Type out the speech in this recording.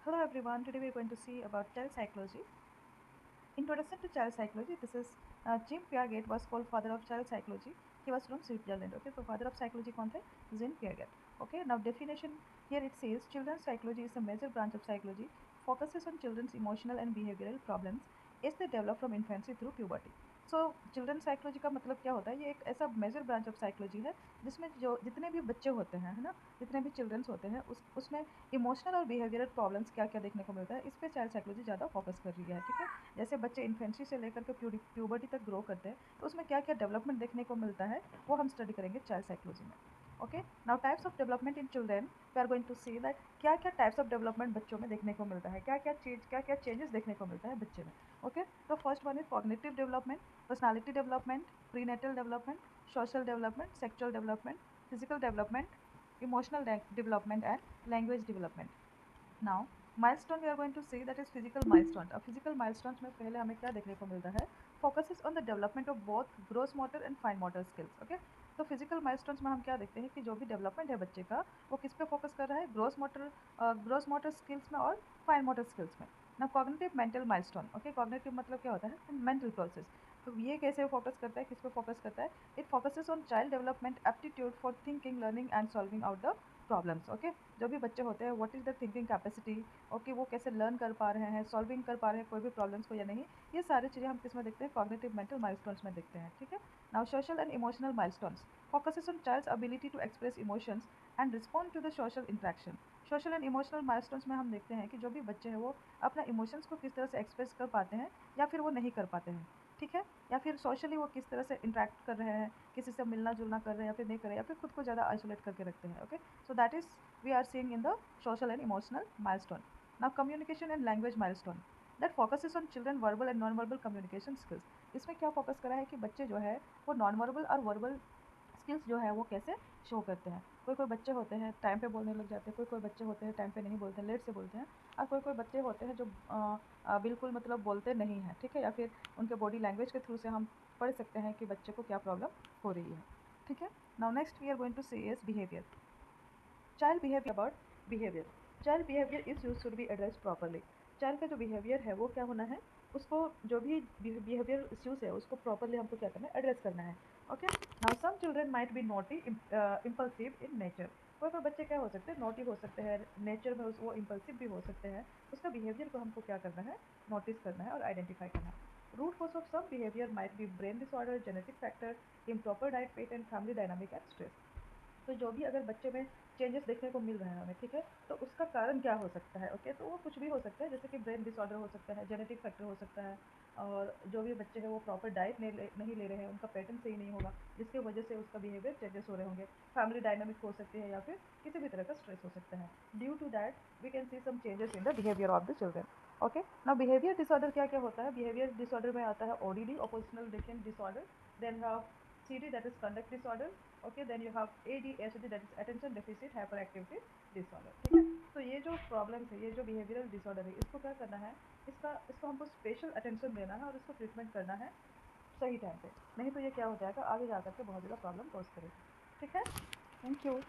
Hello everyone, today we are going to see about child psychology. Introduction to child psychology. This is Jim Piaget was called father of child psychology. He was from Switzerland. Okay, so father of psychology कौन थे? Jim Piaget. Okay, now definition here it says children's psychology is a major branch of psychology, focuses on children's emotional and behavioral problems as they develop from infancy through puberty. So children psychology का मतलब क्या होता है? ये एक ऐसा major branch of psychology है जिसमें जो जितने भी बच्चे होते हैं, है ना, जितने भी चिल्ड्रंस होते हैं उसमें इमोशनल और बिहेवियरल प्रॉब्लम्स क्या क्या देखने को मिलता है, इस पर चाइल्ड साइकोलॉजी ज़्यादा फोकस कर रही है। ठीक है, जैसे बच्चे इन्फेंसी से लेकर के प्यूबर्टी तक ग्रो करते हैं तो उसमें क्या क्या डेवलपमेंट देखने को मिलता है वो हम स्टडी करेंगे चाइल्ड साइकोलॉजी में। Okay, now types of development in children, we are going to see that क्या क्या टाइप्स ऑफ डेवलपमेंट बच्चों में देखने को मिलता है, क्या क्या चेंजेस देखने को मिलता है बच्चे में। ओके, तो first one is cognitive development, personality development, prenatal development, social development, sexual development, physical development, emotional development and language development. Now milestone we are going to see that is physical milestone. अब physical milestones में पहले हमें क्या देखने को मिलता है? Focuses on the development of both gross motor and fine motor skills. Okay, तो फिजिकल माइलस्टोन्स में हम क्या देखते हैं कि जो भी डेवलपमेंट है बच्चे का वो किस पे फोकस कर रहा है? ग्रोस मोटर स्किल्स में और फाइन मोटर स्किल्स में। ना cognitive mental milestone. Okay, cognitive मतलब क्या होता है? Mental process. तो ये कैसे फोकस करता है, किस पे फोकस करता है? It focuses on child development aptitude for thinking, learning and solving out the problems. Okay, जो भी बच्चे होते हैं what is the thinking capacity, okay, वो कैसे लर्न कर पा रहे हैं, सॉल्विंग कर पा रहे हैं कोई भी प्रॉब्लम्स को या नहीं, ये सारी चीज़ें हम किस में देखते हैं? कॉग्निटिव मेंटल माइलस्टोन्स में देखते हैं। ठीक है, now social and emotional milestones focuses on child's ability to express emotions and respond to the social interaction. Social and emotional milestones में हम देखते हैं कि जो भी बच्चे हैं वो अपना इमोशंस को किस तरह से एक्सप्रेस कर पाते हैं या फिर वो नहीं कर पाते हैं। ठीक है, या फिर सोशली वो किस तरह से इंटरेक्ट कर रहे हैं, किसी से मिलना जुलना कर रहे हैं या फिर नहीं कर रहे हैं, या फिर खुद को ज़्यादा आइसोलेट करके रखते हैं। Okay, so that is we are seeing in the social and emotional milestone. Now communication and language milestone that focuses on children verbal and non-verbal communication skills. इसमें क्या फोकस करा है कि बच्चे जो है वो नॉन वर्बल और वर्बल स्किल्स जो है वो कैसे शो करते हैं। कोई कोई बच्चे होते हैं टाइम पे बोलने लग जाते हैं, कोई कोई बच्चे होते हैं टाइम पे नहीं बोलते हैं, लेट से बोलते हैं, और कोई कोई बच्चे होते हैं जो बिल्कुल मतलब बोलते नहीं हैं। ठीक है, या फिर उनके बॉडी लैंग्वेज के थ्रू से हम पढ़ सकते हैं कि बच्चे को क्या प्रॉब्लम हो रही है। ठीक है, now next we are going to see is behaviour. Child behaviour about behaviour, child behaviour is use should be address properly. Child का जो बिहेवियर है वो क्या होना है? उसको जो भी बिहेवियर इश्यूज है उसको प्रॉपरली हमको क्या करना है? एड्रेस करना है। Okay, now some children might be naughty impulsive in nature. कोई कोई बच्चे क्या हो सकते हैं? नॉटी हो सकते हैं नेचर में, वो इम्पल्सिव भी हो सकते हैं। उसका बिहेवियर को हमको क्या करना है? नोटिस करना है और आइडेंटिफाई करना है। Root cause of some behaviour might be brain disorder, genetic factor, improper diet pattern, family dynamic and stress. तो जो भी अगर बच्चे में चेंजेस देखने को मिल रहे हैं हमें, ठीक है, तो उसका कारण क्या हो सकता है? ओके, तो वो कुछ भी हो सकता है, जैसे कि ब्रेन डिसऑर्डर हो सकता है, जेनेटिक फैक्टर हो सकता है, और जो भी बच्चे हैं वो प्रॉपर डाइट नहीं ले रहे हैं, उनका पैटर्न सही नहीं होगा जिसकी वजह से उसका बिहेवियर चेंजेस हो रहे होंगे। फैमिली डायनामिक हो सकती है या फिर किसी भी तरह का स्ट्रेस हो सकता है। Due to that we can see some changes in the behaviour of the children. Okay, ना बिहेवियर डिसऑर्डर क्या क्या होता है? बिहेवियर डिसऑर्डर में आता है ODD, oppositional different disorder, then CD that is conduct disorder, okay, then you have ADHD that is attention deficit hyperactivity disorder। ठीक है, तो ये जो प्रॉब्लम्स है, ये जो बिहेवियरल डिसऑर्डर है, इसको क्या करना है? इसको हमको स्पेशल अटेंशन देना है और इसको ट्रीटमेंट करना है सही टाइम पे, नहीं तो ये क्या हो जाएगा? आगे जा करके बहुत ज़्यादा प्रॉब्लम कॉज करेगा। ठीक है, थैंक यू।